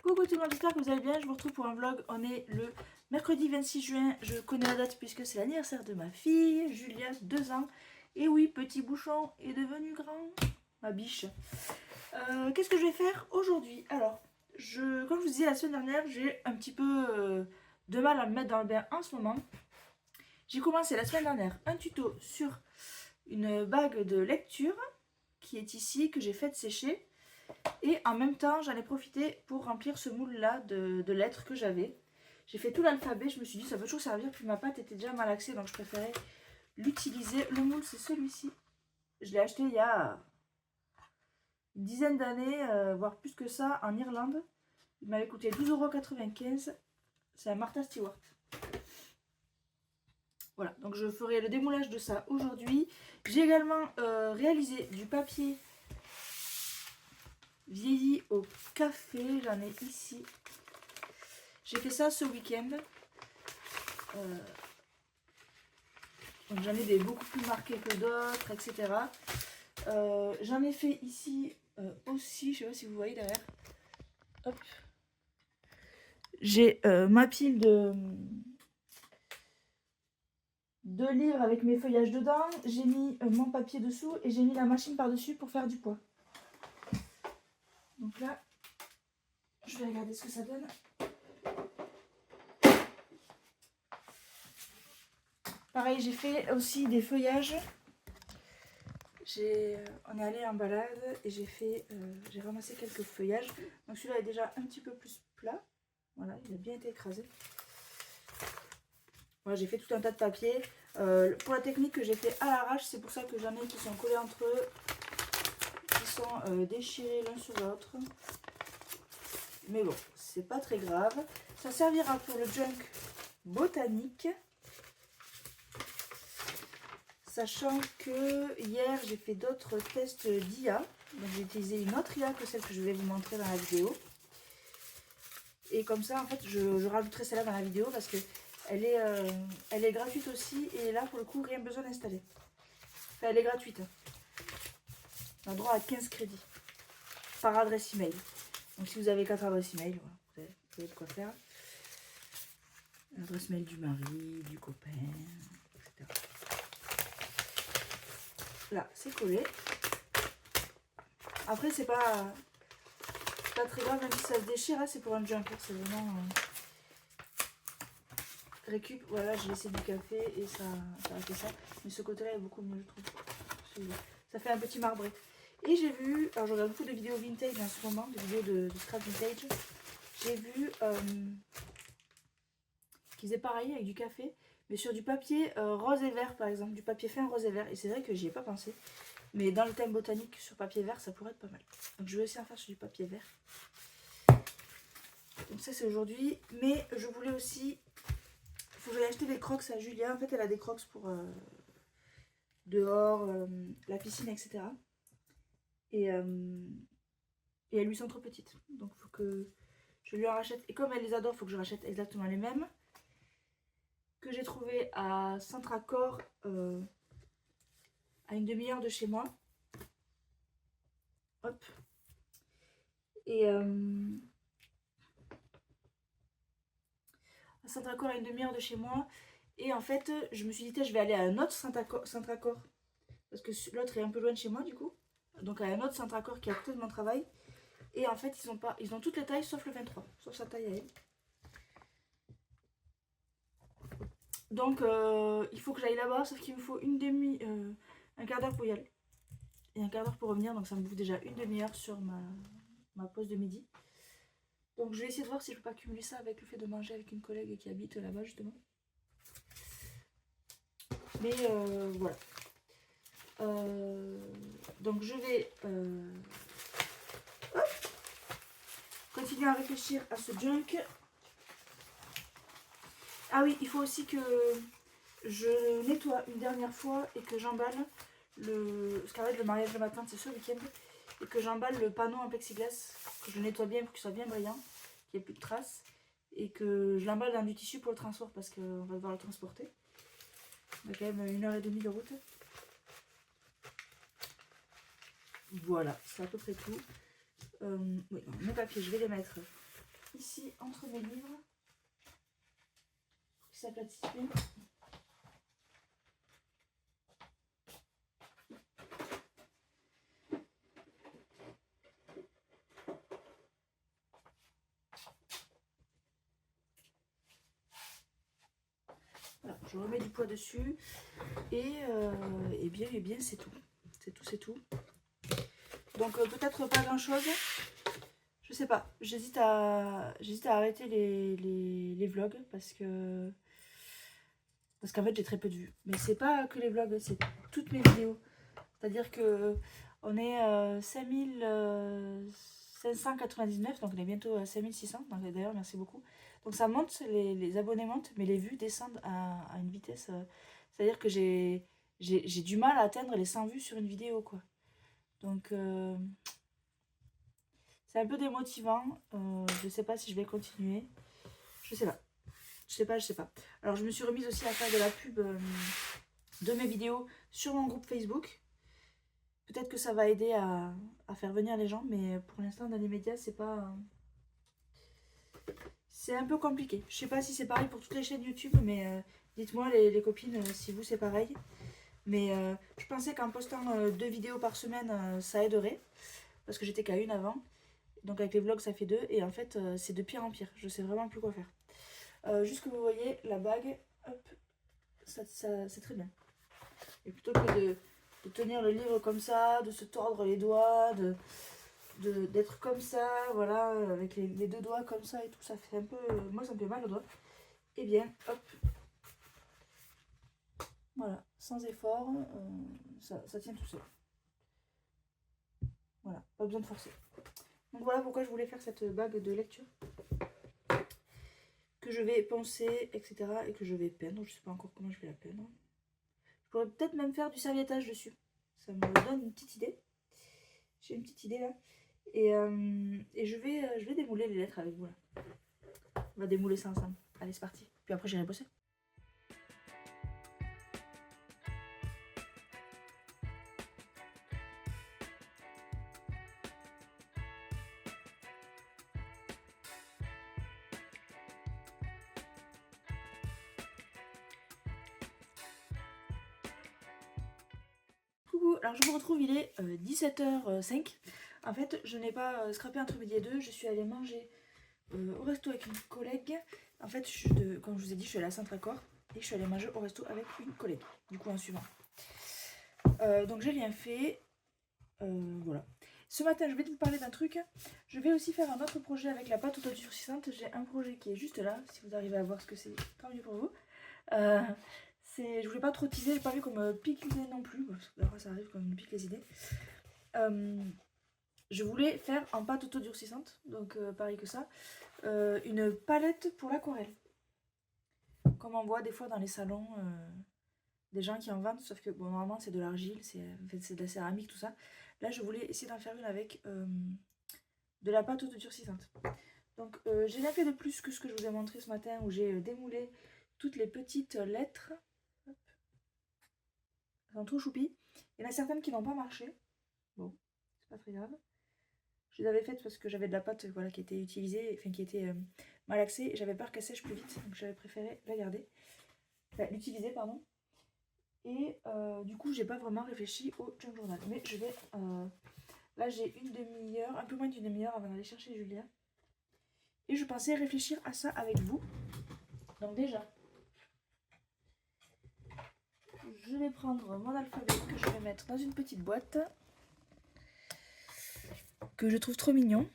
Coucou tout le monde, j'espère que vous allez bien, je vous retrouve pour un vlog. On est le mercredi 26 juin, je connais la date puisque c'est l'anniversaire de ma fille, Julia, 2 ans. Et oui, petit bouchon est devenu grand, ma biche. Qu'est-ce que je vais faire aujourd'hui? Alors, comme je vous disais la semaine dernière, j'ai un petit peu de mal à me mettre dans le bain en ce moment. J'ai commencé la semaine dernière un tuto sur une bague de lecture qui est ici, que j'ai fait sécher. Et en même temps, j'en ai profité pour remplir ce moule-là de lettres que j'avais. J'ai fait tout l'alphabet, je me suis dit ça peut toujours servir, puis ma pâte était déjà malaxée, donc je préférais l'utiliser. Le moule, c'est celui-ci. Je l'ai acheté il y a une dizaine d'années, voire plus que ça, en Irlande. Il m'avait coûté 12,95 €. C'est un Martha Stewart. Voilà, donc je ferai le démoulage de ça aujourd'hui. J'ai également réalisé du papier vieilli au café, j'en ai ici. J'ai fait ça ce week-end. Donc j'en ai des beaucoup plus marqués que d'autres, etc. J'en ai fait ici aussi, je ne sais pas si vous voyez derrière. Hop. J'ai ma pile de livres avec mes feuillages dedans. J'ai mis mon papier dessous et j'ai mis la machine par-dessus pour faire du poids. Donc là, je vais regarder ce que ça donne. Pareil, j'ai fait aussi des feuillages. On est allé en balade et j'ai ramassé quelques feuillages. Donc celui-là est déjà un petit peu plus plat. Voilà, il a bien été écrasé. Voilà, j'ai fait tout un tas de papiers. Pour la technique que j'ai fait à l'arrache, c'est pour ça que j'en ai qui sont collés entre eux, qui sont déchirés l'un sur l'autre. Mais bon, c'est pas très grave. Ça servira pour le junk botanique. Sachant que hier j'ai fait d'autres tests d'IA. Donc j'ai utilisé une autre IA que celle que je vais vous montrer dans la vidéo. Et comme ça en fait je rajouterai celle-là dans la vidéo parce que elle est gratuite aussi. Et là pour le coup rien besoin d'installer. Enfin, elle est gratuite. On a droit à 15 crédits par adresse email. Donc si vous avez 4 adresses email, voilà, vous avez de quoi faire. L'adresse mail du mari, du copain, etc. Là, c'est collé. Après, c'est pas très grave, même si ça se déchire. Hein, c'est pour un junk. C'est vraiment récup. Voilà, j'ai laissé du café et ça a fait ça. Mais ce côté-là est beaucoup mieux, je trouve. Ça fait un petit marbré. Et j'ai vu, alors je regarde beaucoup de vidéos vintage en ce moment, de vidéos de scrap vintage. J'ai vu qu'ils faisaient pareil avec du café, mais sur du papier rose et vert par exemple, du papier fin rose et vert. Et c'est vrai que j'y ai pas pensé. Mais dans le thème botanique, sur papier vert, ça pourrait être pas mal. Donc je vais aussi en faire sur du papier vert. Donc ça c'est aujourd'hui. Mais je voulais aussi... Il faut que j'aille acheter des crocs à Julia. En fait elle a des crocs pour dehors, la piscine, etc. Et elles lui sont trop petites. Donc il faut que je lui en rachète. Et comme elle les adore, il faut que je rachète exactement les mêmes. Que j'ai trouvé à Centracor, à une demi-heure de chez moi. Hop. Et à Centracor, à une demi-heure de chez moi. Et en fait, je me suis dit, je vais aller à un autre Centracor. Parce que l'autre est un peu loin de chez moi, du coup. Donc à un autre Centracor qui est à côté de mon travail. Et en fait, ils ont toutes les tailles sauf le 23. Sauf sa taille à elle. Donc il faut que j'aille là-bas. Sauf qu'il me faut un quart d'heure pour y aller. Et un quart d'heure pour revenir. Donc ça me bouffe déjà une demi-heure sur ma pause de midi. Donc je vais essayer de voir si je peux pas cumuler ça avec le fait de manger avec une collègue qui habite là-bas justement. Mais voilà. Donc je vais continuer à réfléchir à ce junk. Ah oui, il faut aussi que je nettoie une dernière fois et que j'emballe parce qu'en fait le mariage de ma tante c'est ce week-end. Et que j'emballe le panneau en plexiglas, que je nettoie bien pour qu'il soit bien brillant, qu'il n'y ait plus de traces. Et que je l'emballe dans du tissu pour le transport parce qu'on va devoir le transporter. On a quand même 1h30 de route. Voilà, c'est à peu près tout. Oui, mes papiers, je vais les mettre ici entre mes livres. Qui s'aplatissent bien. Voilà, je remets du poids dessus et bien c'est tout. C'est tout. Donc peut-être pas grand chose. Je sais pas. J'hésite à arrêter les vlogs parce qu'en fait j'ai très peu de vues. Mais c'est pas que les vlogs, c'est toutes mes vidéos. C'est-à-dire que on est 5599, donc on est bientôt à 5600. Donc d'ailleurs merci beaucoup. Donc ça monte, les abonnés montent, mais les vues descendent à une vitesse. C'est-à-dire que j'ai du mal à atteindre les 100 vues sur une vidéo, quoi. Donc c'est un peu démotivant. Je sais pas si je vais continuer. Je sais pas. Je sais pas. Alors je me suis remise aussi à faire de la pub de mes vidéos sur mon groupe Facebook. Peut-être que ça va aider à faire venir les gens, mais pour l'instant dans les médias c'est pas... C'est un peu compliqué. Je sais pas si c'est pareil pour toutes les chaînes YouTube, mais dites-moi les copines si vous c'est pareil. Mais je pensais qu'en postant 2 vidéos par semaine ça aiderait. Parce que j'étais qu'à une avant. Donc avec les vlogs ça fait 2. Et en fait c'est de pire en pire. Je sais vraiment plus quoi faire. Juste que vous voyez la bague, hop, ça c'est très bien. Et plutôt que de tenir le livre comme ça, de se tordre les doigts, d'être comme ça, voilà, avec les 2 doigts comme ça et tout, ça fait un peu... moi ça me fait mal aux doigts. Et bien, hop, voilà, sans effort, ça tient tout seul. Voilà, pas besoin de forcer. Donc voilà pourquoi je voulais faire cette bague de lecture. Que je vais poncer, etc. Et que je vais peindre. Je sais pas encore comment je vais la peindre. Je pourrais peut-être même faire du serviettage dessus. Ça me donne une petite idée. J'ai une petite idée là. Et je vais démouler les lettres avec vous là. On va démouler ça ensemble. Allez, c'est parti. Puis après, j'irai bosser. Coucou, alors je vous retrouve, il est 17h05. En fait, je n'ai pas scrappé entre midi et 2. Je suis allée manger au resto avec une collègue. En fait, comme je vous ai dit, je suis allée à Saint-Accord et je suis allée manger au resto avec une collègue. Du coup, en suivant. Donc j'ai rien fait. Voilà. Ce matin, je vais vous parler d'un truc. Je vais aussi faire un autre projet avec la pâte autodurcissante. J'ai un projet qui est juste là. Si vous arrivez à voir ce que c'est, tant mieux pour vous. Je voulais pas trop teaser, j'ai pas vu qu'on me pique l'idée non plus. Parce que après, ça arrive qu'on me pique les idées. Je voulais faire en pâte autodurcissante. Donc pareil que ça. Une palette pour l'aquarelle. Comme on voit des fois dans les salons. Des gens qui en vendent, sauf que bon, normalement c'est de l'argile, c'est de la céramique, tout ça. Là, je voulais essayer d'en faire une avec de la pâte autodurcissante. Donc, j'ai rien fait de plus que ce que je vous ai montré ce matin, où j'ai démoulé toutes les petites lettres. Hop. Elles sont trop choupies. Il y en a certaines qui n'ont pas marché. Bon, c'est pas très grave. Je les avais faites parce que j'avais de la pâte voilà, qui était utilisée, enfin qui était malaxée, et j'avais peur qu'elle sèche plus vite, donc j'avais préféré la garder. Enfin, l'utiliser, pardon. Et du coup, j'ai pas vraiment réfléchi au junk journal. Mais je vais... là, j'ai une demi-heure, un peu moins d'une demi-heure avant d'aller chercher Julia. Et je pensais réfléchir à ça avec vous. Donc déjà, je vais prendre mon alphabet que je vais mettre dans une petite boîte. Que je trouve trop mignon.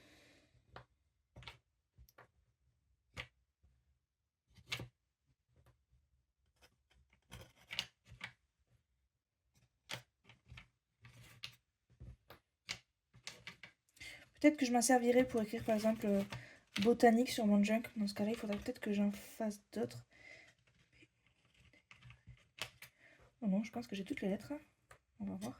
Peut-être que je m'en servirai pour écrire par exemple botanique sur mon junk. Dans ce cas-là, il faudrait peut-être que j'en fasse d'autres. Oh non, je pense que j'ai toutes les lettres. On va voir.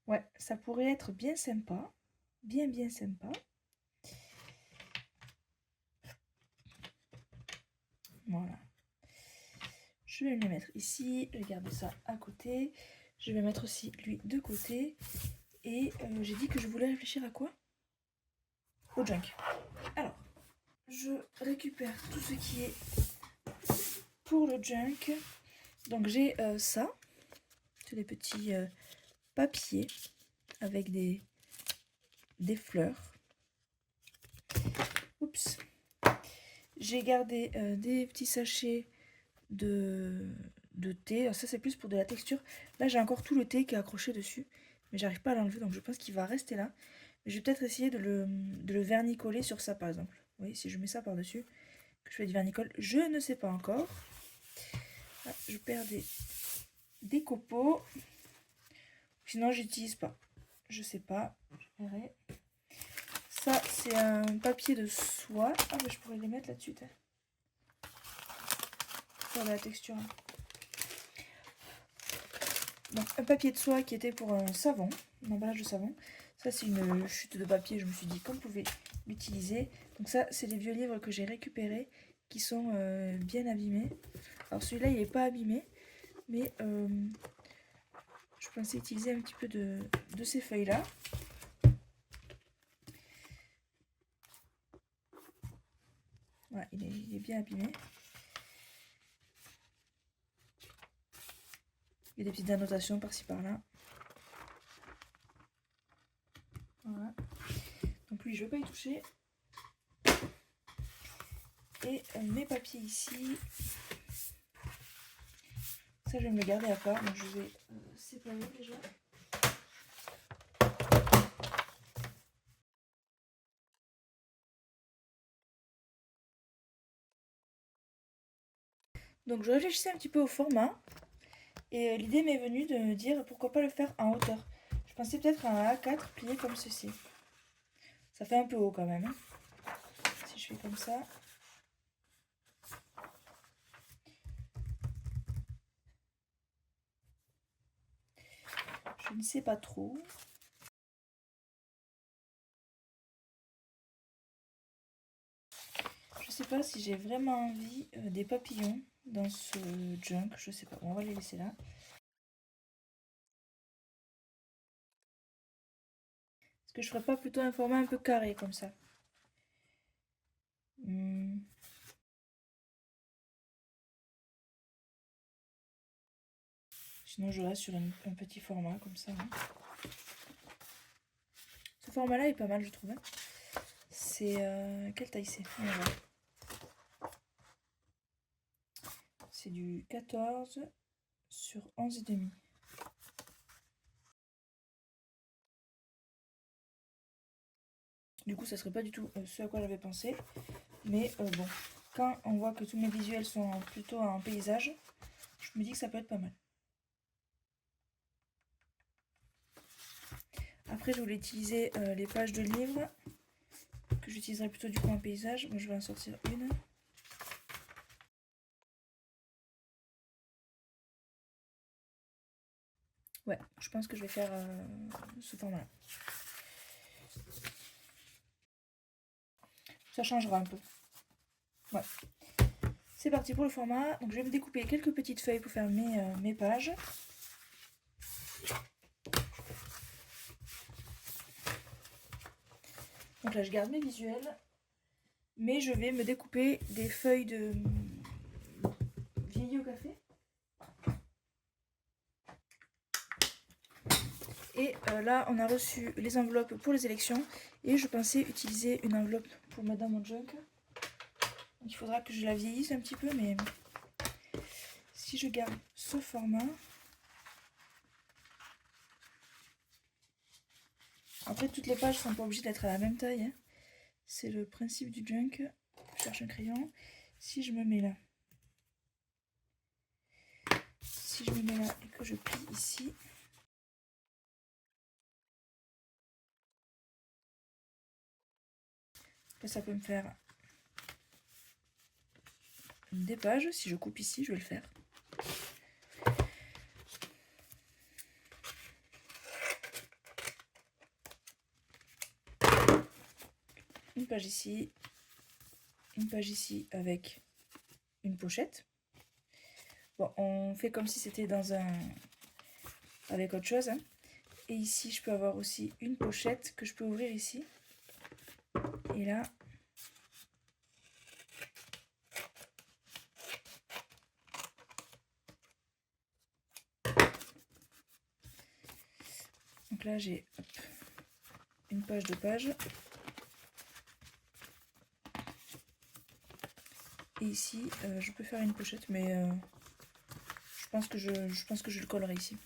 Ouais, ça pourrait être bien sympa. Bien sympa. Voilà. Je vais me les mettre ici. Je vais garder ça à côté. Je vais mettre aussi lui de côté. Et j'ai dit que je voulais réfléchir à quoi? Au junk. Alors, je récupère tout ce qui est pour le junk. Donc j'ai ça. C'est des petits papiers avec des fleurs. Oups. J'ai gardé des petits sachets de thé. Alors ça c'est plus pour de la texture. Là j'ai encore tout le thé qui est accroché dessus. Mais j'arrive pas à l'enlever donc je pense qu'il va rester là. Mais je vais peut-être essayer de le vernicoller sur ça par exemple. Vous voyez, si je mets ça par dessus, que je fais du vernicole, je ne sais pas encore. Là, je perds des copeaux. Sinon j'utilise pas. Je sais pas. Je verrai. Ça c'est un papier de soie. Ah mais je pourrais les mettre là-dessus. Pour la texture. Donc un papier de soie qui était pour un savon, un emballage de savon. Ça c'est une chute de papier, je me suis dit qu'on pouvait l'utiliser. Donc ça c'est les vieux livres que j'ai récupérés qui sont bien abîmés. Alors celui-là il n'est pas abîmé, mais je pensais utiliser un petit peu de ces feuilles-là. Voilà, il est bien abîmé. Il y a des petites annotations par-ci par-là. Voilà. Donc lui, je ne vais pas y toucher. Et mes papiers ici. Ça, je vais me le garder à part. Donc je vais séparer déjà. Donc je réfléchissais un petit peu au format. Et l'idée m'est venue de me dire pourquoi pas le faire en hauteur. Je pensais peut-être à un A4 plié comme ceci. Ça fait un peu haut quand même. Hein. Si je fais comme ça. Je ne sais pas trop. Je sais pas si j'ai vraiment envie des papillons dans ce junk. Je sais pas. Bon, on va les laisser là. Est-ce que je ferais pas plutôt un format un peu carré comme ça? Sinon je reste sur un petit format comme ça. Hein. Ce format là est pas mal je trouve. Hein. C'est... quelle taille c'est? C'est du 14 sur 11,5. Du coup ça serait pas du tout ce à quoi j'avais pensé. Mais bon, quand on voit que tous mes visuels sont plutôt en paysage, je me dis que ça peut être pas mal. Après, je voulais utiliser les pages de livres, que j'utiliserai plutôt du coup en paysage. Moi, je vais en sortir une. Ouais, je pense que je vais faire ce format-là. Ça changera un peu. Ouais. C'est parti pour le format. Donc, je vais me découper quelques petites feuilles pour faire mes pages. Donc là, je garde mes visuels. Mais je vais me découper des feuilles de vieilli au café. Et là, on a reçu les enveloppes pour les élections. Et je pensais utiliser une enveloppe pour mettre dans mon junk. Donc, il faudra que je la vieillisse un petit peu. Mais si je garde ce format... Après, toutes les pages sont pas obligées d'être à la même taille. Hein. C'est le principe du junk. Je cherche un crayon. Si je me mets là... Si je me mets là et que je plie ici... Ça peut me faire des pages. Si je coupe ici, je vais le faire. Une page ici avec une pochette. Bon, on fait comme si c'était dans un... avec autre chose. Hein. Et ici, je peux avoir aussi une pochette que je peux ouvrir ici. Et là... Donc là, j'ai une page de page. Et ici, je peux faire une pochette, mais je pense que je le collerai ici.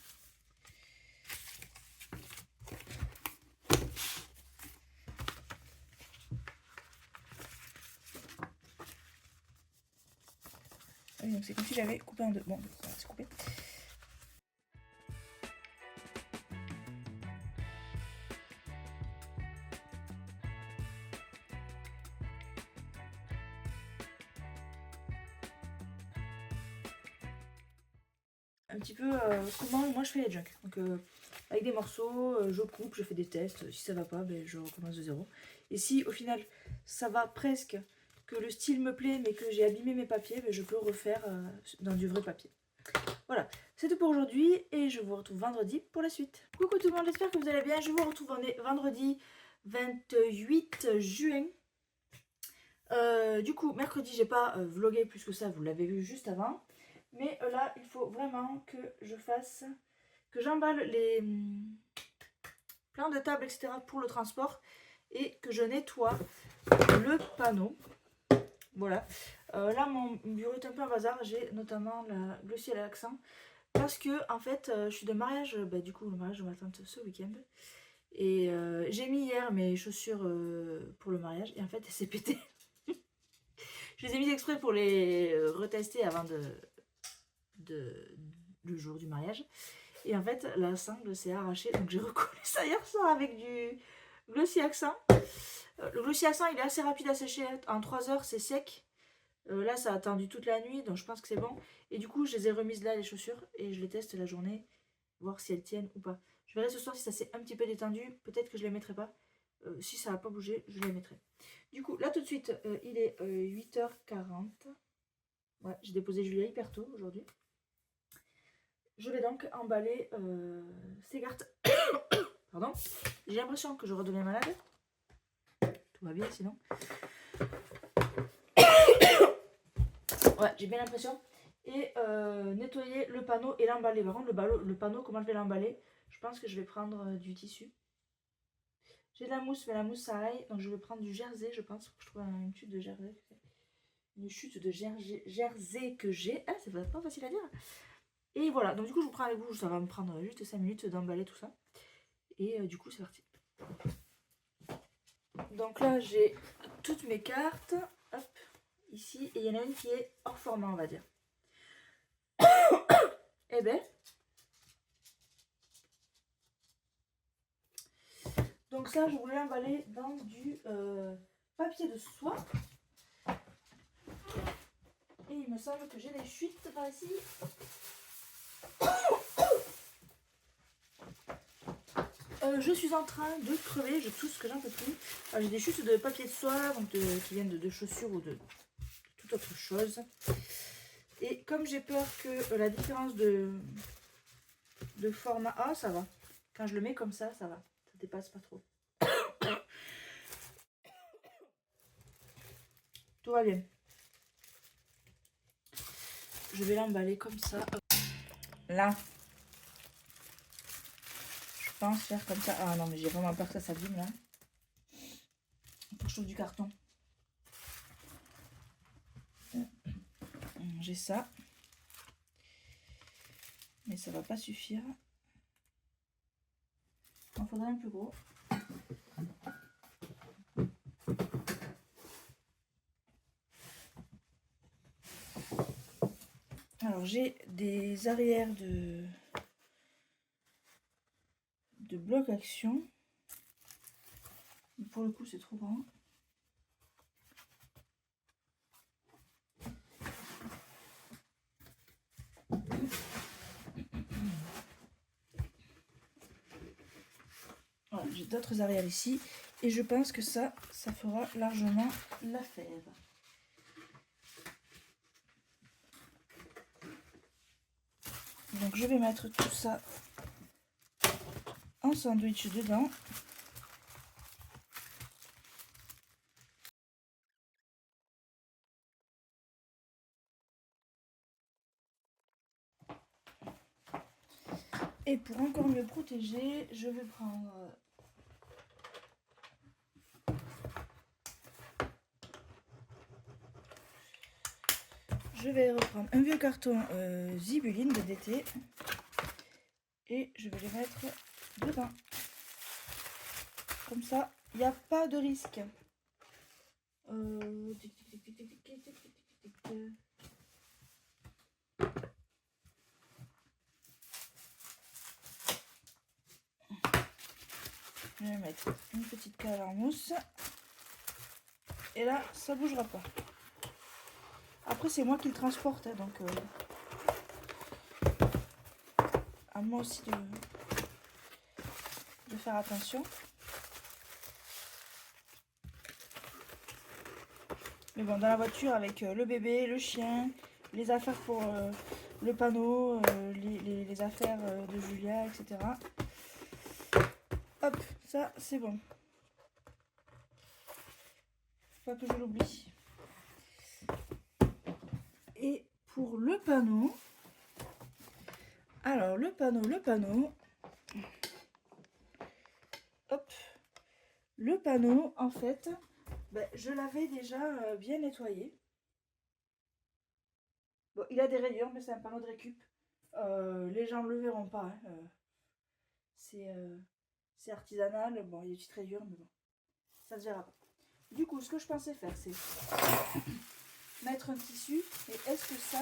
Ah oui, donc c'est comme si j'avais coupé en deux. Bon, voilà, c'est coupé. Un petit peu comment moi je fais les junks. Donc avec des morceaux, je coupe, je fais des tests. Si ça va pas, ben, je recommence de zéro. Et si au final ça va presque, que le style me plaît, mais que j'ai abîmé mes papiers, ben, je peux refaire dans du vrai papier. Voilà, c'est tout pour aujourd'hui et je vous retrouve vendredi pour la suite. Coucou tout le monde, j'espère que vous allez bien. Je vous retrouve vendredi 28 juin. Du coup, mercredi, j'ai pas vlogué plus que ça, vous l'avez vu juste avant. Mais là, il faut vraiment que je fasse, que j'emballe les plans de table, etc. pour le transport et que je nettoie le panneau. Voilà. Là, mon bureau est un peu un bazar. J'ai notamment la glossier à l'accent parce que, en fait, je suis de mariage, du coup, le mariage de ma tante ce week-end. Et j'ai mis hier mes chaussures pour le mariage et en fait, elles s'est pétées. Je les ai mis exprès pour les retester avant le jour du mariage. Et en fait, la sangle s'est arrachée. Donc j'ai recollé ça hier soir avec du Glossy Accent. Le Glossy Accent, il est assez rapide à sécher. En 3 heures, c'est sec. Là, ça a attendu toute la nuit. Donc je pense que c'est bon. Et du coup, je les ai remises là, les chaussures. Et je les teste la journée. Voir si elles tiennent ou pas. Je verrai ce soir si ça s'est un petit peu détendu. Peut-être que je les mettrai pas. Si ça n'a pas bougé, je les mettrai. Du coup, là tout de suite, il est 8h40. Ouais, j'ai déposé Julia hyper tôt aujourd'hui. Je vais donc emballer ces cartes. Pardon. J'ai l'impression que je redeviens malade. Tout va bien sinon. Ouais, j'ai bien l'impression. Et nettoyer le panneau et l'emballer. Par contre, le panneau, comment je vais l'emballer? Je pense que je vais prendre du tissu. J'ai de la mousse, mais la mousse ça aille. Donc je vais prendre du jersey, je pense. Je trouve une chute de jersey. Une chute de jersey que j'ai. Ah, c'est pas facile à dire. Et voilà, donc du coup je vous prends avec vous, ça va me prendre juste 5 minutes d'emballer tout ça. Et du coup c'est parti. Donc là j'ai toutes mes cartes, hop, ici, et il y en a une qui est hors format on va dire. Et ben, donc ça je voulais l'emballer dans du papier de soie. Et il me semble que j'ai des chutes par ici. Je suis en train de crever, je tousse que j'en peux plus. J'ai des chutes de papier de soie donc qui viennent de chaussures ou de toute autre chose. Et comme j'ai peur que la différence de format A, ça va. Quand je le mets comme ça, ça va. Ça dépasse pas trop. Tout va bien. Je vais l'emballer comme ça. Là. Je pense faire comme ça. Ah non, mais j'ai vraiment peur que ça s'abîme là. Il faut que je trouve du carton. J'ai ça. Mais ça va pas suffire. Il en faudrait un plus gros. Alors j'ai des arrières de bloc action. Pour le coup c'est trop grand. Voilà, j'ai d'autres arrières ici et je pense que ça fera largement l'affaire. Donc je vais mettre tout ça en sandwich dedans. Et pour encore mieux protéger, je vais prendre reprendre un vieux carton Zibuline de DT et je vais les mettre dedans. Comme ça, il n'y a pas de risque. Je vais mettre une petite cale en mousse. Et là, ça bougera pas. Après, c'est moi qui le transporte, hein, donc à moi aussi de faire attention. Mais bon, dans la voiture, avec le bébé, le chien, les affaires pour le panneau, les affaires de Julia, etc. Hop, ça, c'est bon. Faut pas que je l'oublie. Et pour le panneau, alors le panneau, hop, le panneau, en fait, ben, je l'avais déjà bien nettoyé. Bon, il a des rayures, mais c'est un panneau de récup. Les gens ne le verront pas. Hein. C'est artisanal. Bon, il y a des petites rayures, mais bon, ça se verra pas. Du coup, ce que je pensais faire, c'est mettre un tissu. Et est-ce que ça...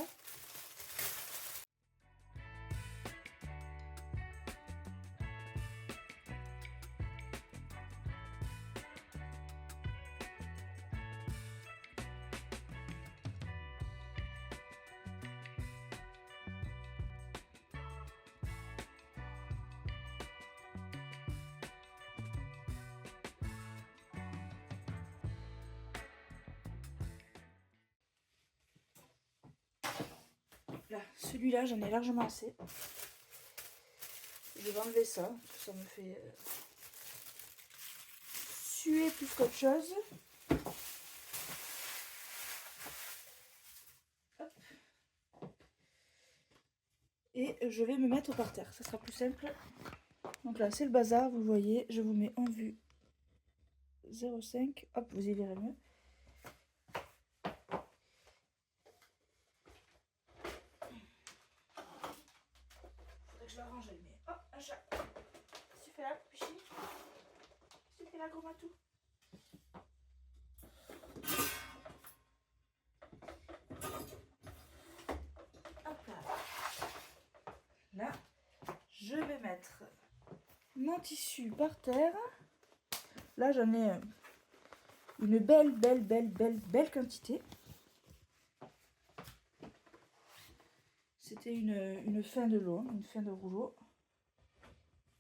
Là, celui-là, j'en ai largement assez. Je vais enlever ça. Ça me fait suer plus qu'autre chose. Hop. Et je vais me mettre par terre. Ça sera plus simple. Donc là, c'est le bazar. Vous voyez, je vous mets en vue 0,5. Hop, vous y verrez mieux. Faudrait que je l'arrange, mais hop, un chat. Super, pichi. Super, la gros matou. Hop là. Là, je vais mettre mon tissu par terre. Là, j'en ai une belle quantité. C'était une fin de lot, une fin de rouleau.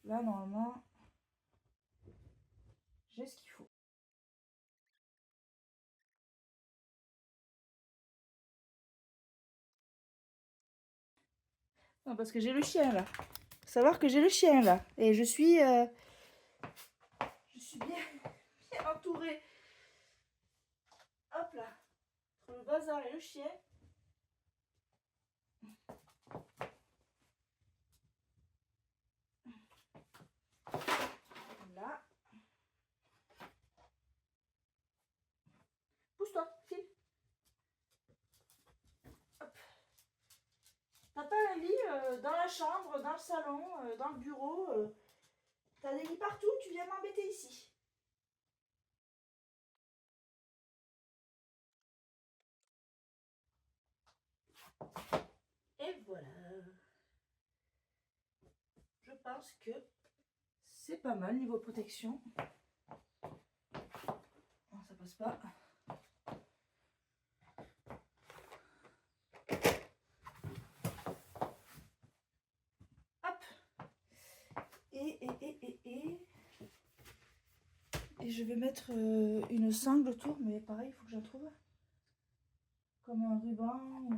Là, normalement, j'ai ce qu'il faut. Non, parce que j'ai le chien là. Faut savoir que j'ai le chien là. Et je suis bien entourée. Hop là. Entre le bazar et le chien. Là. Pousse-toi, file. Hop. T'as pas un lit dans la chambre, dans le salon, dans le bureau. T'as des lits partout, tu viens m'embêter ici. Et voilà. Je pense que c'est pas mal niveau protection. Non, ça passe pas. Hop. Et je vais mettre une sangle autour, mais pareil, il faut que j'en trouve. Comme un ruban.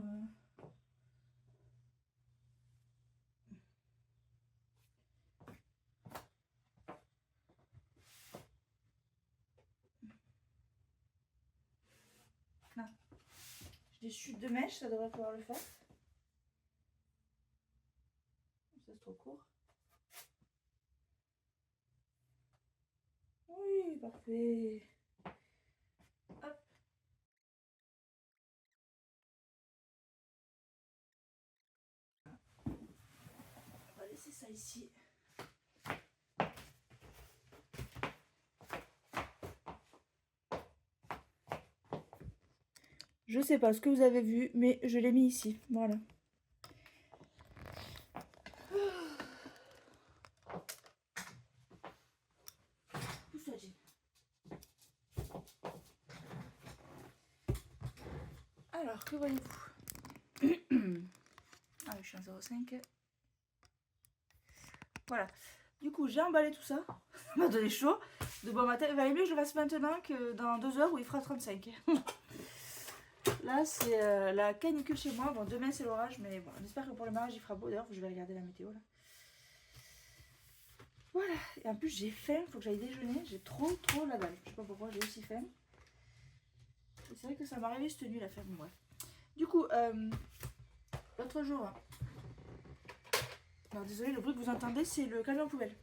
Des chutes de mèche, ça devrait pouvoir le faire. Ça c'est trop court. Oui, parfait. Hop. On va laisser ça ici. Je sais pas ce que vous avez vu, mais je l'ai mis ici. Voilà. Alors, que voyez-vous? Ah oui, je suis en 0,5. Voilà. Du coup, j'ai emballé tout ça. Ça m'a donné chaud. De bon matin, il valait mieux que je le fasse maintenant que dans 2 heures où il fera 35. Là, c'est la canicule chez moi. Bon, demain, c'est l'orage, mais bon, j'espère que pour le mariage, il fera beau. D'ailleurs, je vais regarder la météo là. Voilà. Et en plus, j'ai faim. Il faut que j'aille déjeuner. J'ai trop la dalle. Je sais pas pourquoi j'ai aussi faim. Et c'est vrai que ça m'a arrivé cette nuit la faim. Bon, bref. Du coup, l'autre jour. Hein. Alors, désolé, le bruit que vous entendez, c'est le camion poubelle.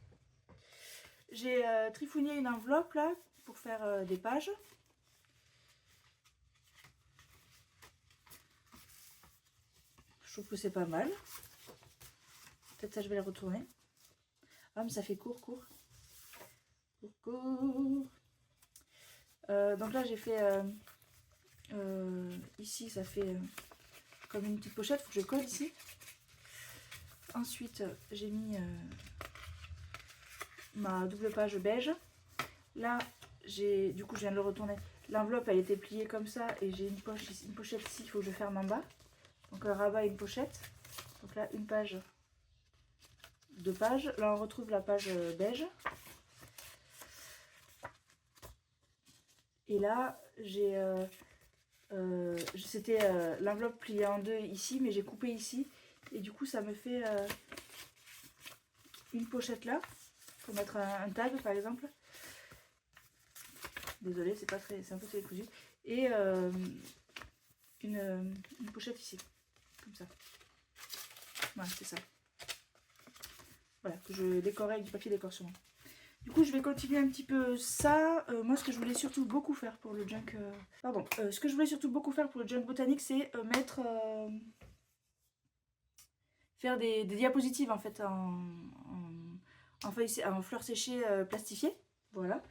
J'ai trifouillé une enveloppe là pour faire des pages. Je trouve que c'est pas mal. Peut-être ça je vais les retourner. Ah mais ça fait court. Donc là j'ai fait ici ça fait comme une petite pochette. Faut que je colle ici. Ensuite j'ai mis ma double page beige. Là du coup je viens de le retourner. L'enveloppe elle était pliée comme ça et j'ai une pochette ici. Il faut que je ferme en bas. Donc un rabat et une pochette. Donc là une page, 2 pages. Là on retrouve la page beige. Et là j'ai c'était l'enveloppe pliée en 2 ici, mais j'ai coupé ici. Et du coup ça me fait une pochette là. Pour mettre un tag par exemple. Désolée, c'est pas très, c'est un peu décousu. Et une pochette ici. Comme ça. Voilà, c'est ça. Voilà, que je décore avec du papier décoration. Du coup, je vais continuer un petit peu ça. Moi, ce que je voulais surtout beaucoup faire pour le junk... ce que je voulais surtout beaucoup faire pour le junk botanique, c'est mettre... faire des diapositives, en fait, en fleurs séchées plastifiées. Voilà.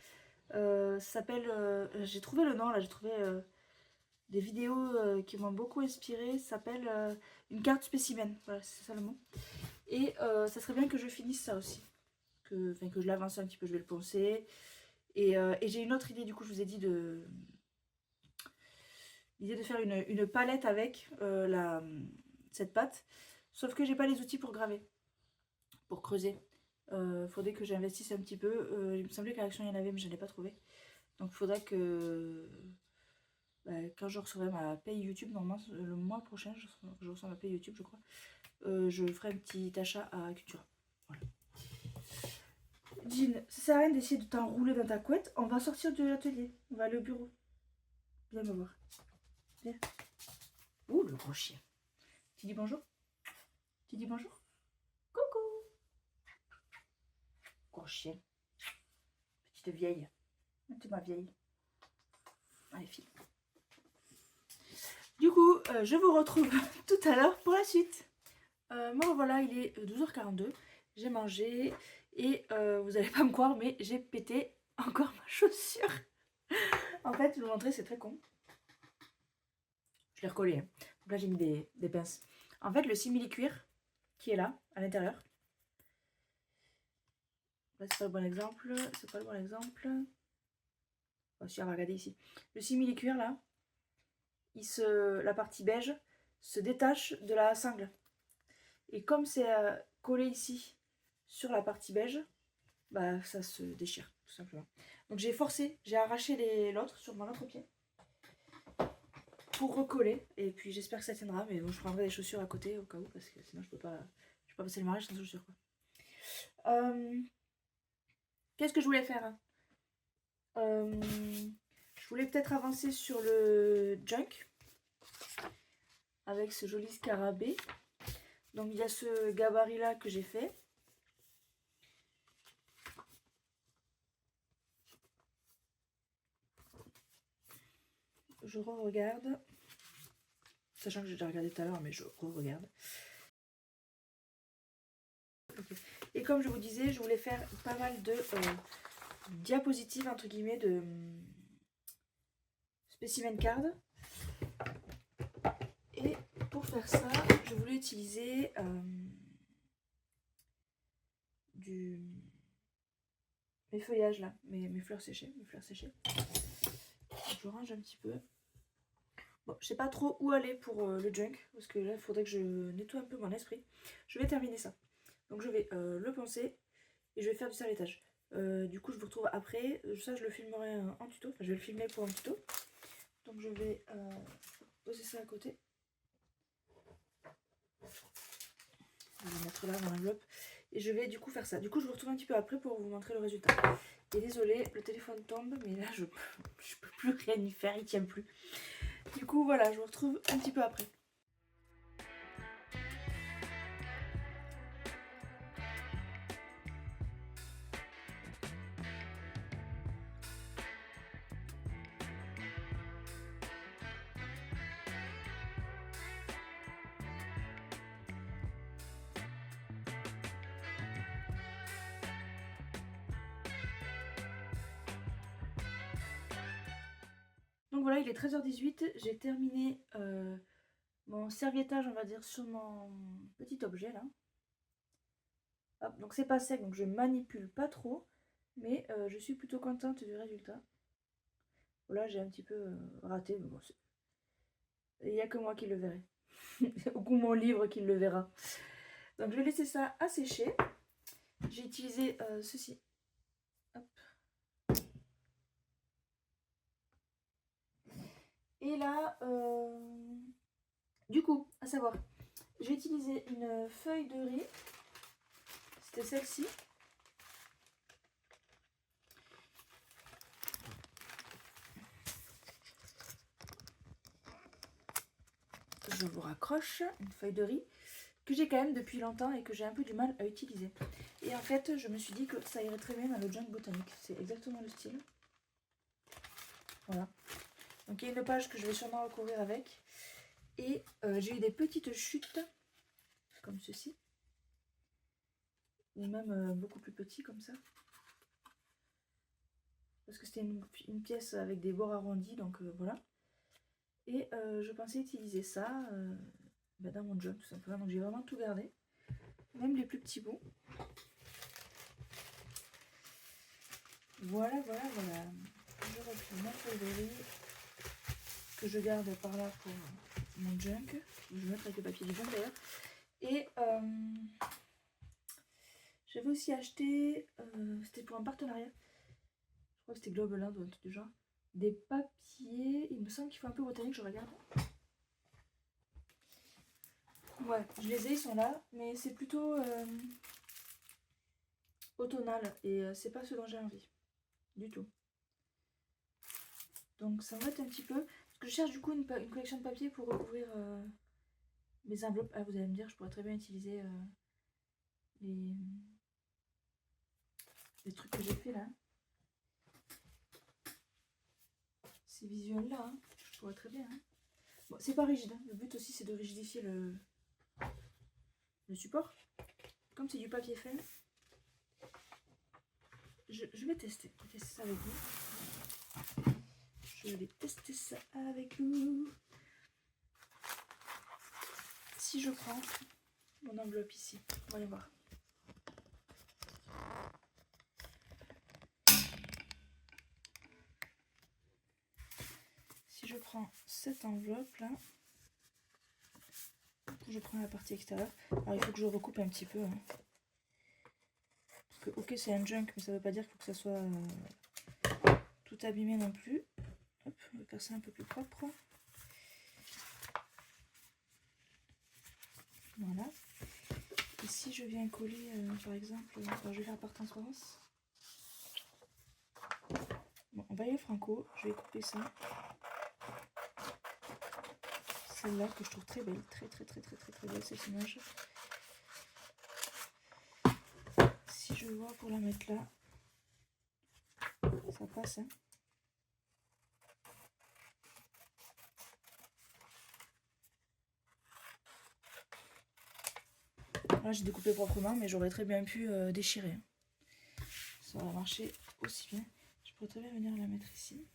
Ça s'appelle... j'ai trouvé le nom, là. J'ai trouvé des vidéos qui m'ont beaucoup inspiré. Ça s'appelle une carte spécimen. Voilà, c'est ça le mot. Et ça serait bien que je finisse ça aussi. Que je l'avance un petit peu, je vais le poncer. Et j'ai une autre idée, du coup, je vous ai dit l'idée de faire une palette avec cette pâte. Sauf que j'ai pas les outils pour graver, pour creuser. Faudrait que j'investisse un petit peu. Il me semblait qu'à l'Action il y en avait, mais je n'ai pas trouvé. Donc il faudra que quand je recevrai ma paye YouTube, normalement le mois prochain, je reçois ma paye YouTube, je crois. Je ferai un petit achat à Cultura. Voilà. Jean, ça sert à rien d'essayer de t'enrouler dans ta couette. On va sortir de l'atelier. On va aller au bureau. Viens me voir. Viens. Ouh, le gros chien. Tu dis bonjour? Tu dis bonjour? Coucou. Gros chien. Petite vieille. Tu ma vieille. Allez, file. Du coup, je vous retrouve tout à l'heure pour la suite. Moi, voilà, il est 12h42. J'ai mangé. Et vous n'allez pas me croire, mais j'ai pété encore ma chaussure. En fait, je vais vous montrer, c'est très con. Je l'ai recollé. Hein. Donc là, j'ai mis des pinces. En fait, le simili-cuir qui est là, à l'intérieur. Là, c'est pas le bon exemple. C'est pas le bon exemple. Oh, si, on va regarder ici. Le simili-cuir, là, la partie beige se détache de la sangle. Et comme c'est collé ici sur la partie beige, bah ça se déchire, tout simplement. Donc j'ai forcé, j'ai arraché l'autre sur mon autre pied. Pour recoller, et puis j'espère que ça tiendra, mais bon, je prendrai des chaussures à côté au cas où, parce que sinon je peux pas passer le mariage sans chaussures quoi. Qu'est-ce que je voulais faire hein je voulais peut-être avancer sur le junk, avec ce joli scarabée. Donc il y a ce gabarit là que j'ai fait. Je re-regarde, sachant que j'ai déjà regardé tout à l'heure, mais je re-regarde. Okay. Et comme je vous disais, je voulais faire pas mal de diapositives, entre guillemets, de specimen card. Et pour faire ça, je voulais utiliser mes feuillages là, mes fleurs séchées, Je range un petit peu. Bon, je sais pas trop où aller pour le junk, parce que là, il faudrait que je nettoie un peu mon esprit. Je vais terminer ça. Donc je vais le poncer et je vais faire du serviettage. Du coup, je vous retrouve après. Ça, je le filmerai en tuto. Enfin, je vais le filmer pour un tuto. Donc je vais poser ça à côté. Je vais mettre là dans l'enveloppe. Et je vais du coup faire ça. Du coup, je vous retrouve un petit peu après pour vous montrer le résultat. Et désolé, le téléphone tombe, mais là, je peux plus rien y faire, il tient plus. Du coup, voilà, je vous retrouve un petit peu après. Donc voilà, il est 13h18, j'ai terminé mon serviettage, on va dire, sur mon petit objet là. Hop, donc c'est pas sec, donc je manipule pas trop, mais je suis plutôt contente du résultat. Voilà, j'ai un petit peu raté, mais bon, il n'y a que moi qui le verrai. Ou mon livre qui le verra. Donc je vais laisser ça à sécher. J'ai utilisé ceci. Hop. Et là, du coup, à savoir, j'ai utilisé une feuille de riz. C'était celle-ci. Je vous raccroche une feuille de riz que j'ai quand même depuis longtemps et que j'ai un peu du mal à utiliser. Et en fait, je me suis dit que ça irait très bien dans le junk botanique. C'est exactement le style. Voilà. Donc il y a une page que je vais sûrement recouvrir avec. Et j'ai eu des petites chutes, comme ceci. Ou même beaucoup plus petits, comme ça. Parce que c'était une pièce avec des bords arrondis, donc voilà. Et je pensais utiliser ça dans mon junk, tout simplement. Donc j'ai vraiment tout gardé. Même les plus petits bouts. Voilà, voilà, voilà. Je replie ma feuille de riz que je garde par là pour mon junk. Je vais mettre avec le papier du junk d'ailleurs. Et j'avais aussi acheté, c'était pour un partenariat, je crois que c'était Globeland ou un truc du genre, des papiers, il me semble qu'il faut un peu botanique, je regarde. Ouais, je les ai, ils sont là, mais c'est plutôt automnal et c'est pas ce dont j'ai envie, du tout. Donc ça m'embête un petit peu, parce que je cherche du coup une collection de papier pour recouvrir mes enveloppes. Ah, vous allez me dire, je pourrais très bien utiliser les trucs que j'ai fait là. Ces visuels là, hein, je pourrais très bien. Hein. Bon, c'est pas rigide, hein. Le but aussi c'est de rigidifier le support. Comme c'est du papier fin, je vais tester. Je vais tester ça avec vous. Je vais tester ça avec vous. Si je prends mon enveloppe ici, voyons voir. Si je prends cette enveloppe là, je prends la partie extérieure. Alors il faut que je recoupe un petit peu. Hein. Parce que ok c'est un junk, mais ça veut pas dire qu'il faut que ça soit tout abîmé non plus. Hop, on va faire ça un peu plus propre. Voilà. Et si je viens coller, par exemple, alors je vais faire par transparence. Bon, on va y aller franco, je vais couper ça. celle-là que je trouve très belle, très belle cette image. Si je vois pour la mettre là, ça passe. Hein. Là j'ai découpé proprement, mais j'aurais très bien pu déchirer. Ça va marcher aussi bien. Je pourrais très bien venir la mettre ici.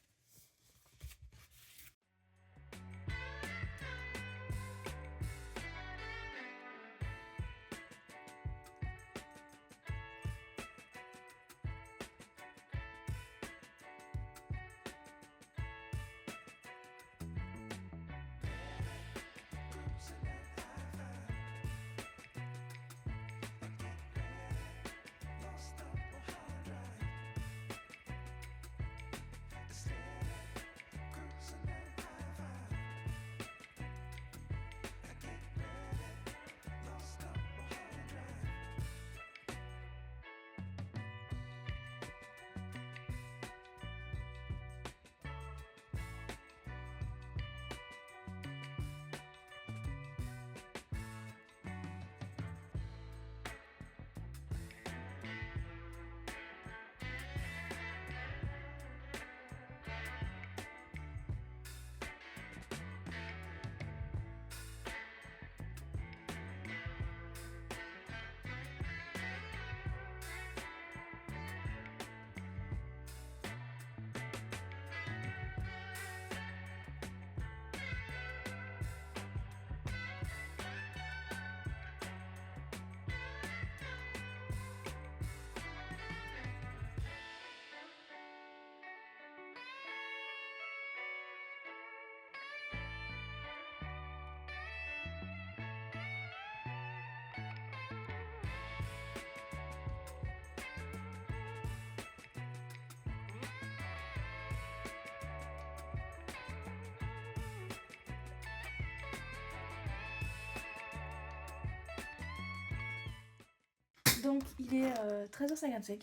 Donc il est 13h55.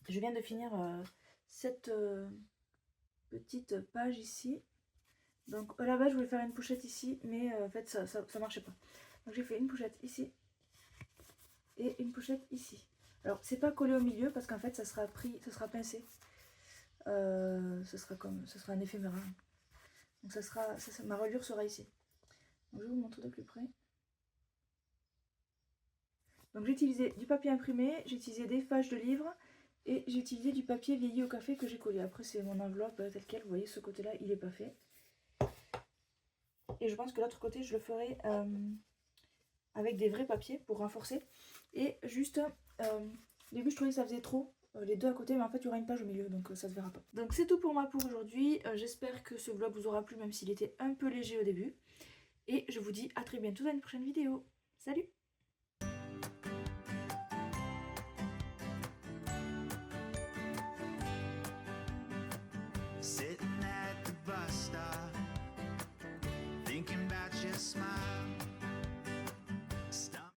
Je viens de finir cette petite page ici. Donc à la base je voulais faire une pochette ici, mais en fait ça marchait pas. Donc j'ai fait une pochette ici et une pochette ici. Alors c'est pas collé au milieu parce qu'en fait ça sera pincé. Ce sera un éphéméral. Donc ma reliure sera ici. Donc je vais vous montrer de plus près. Donc j'ai utilisé du papier imprimé, j'ai utilisé des pages de livres et j'ai utilisé du papier vieilli au café que j'ai collé. Après c'est mon enveloppe telle quelle, vous voyez ce côté là il n'est pas fait. Et je pense que l'autre côté je le ferai avec des vrais papiers pour renforcer. Et juste, au début je trouvais que ça faisait trop, les deux à côté, mais en fait il y aura une page au milieu donc ça se verra pas. Donc c'est tout pour moi pour aujourd'hui, j'espère que ce vlog vous aura plu même s'il était un peu léger au début. Et je vous dis à très bientôt dans une prochaine vidéo. Salut! Sitting at the bus stop, thinking about your smile.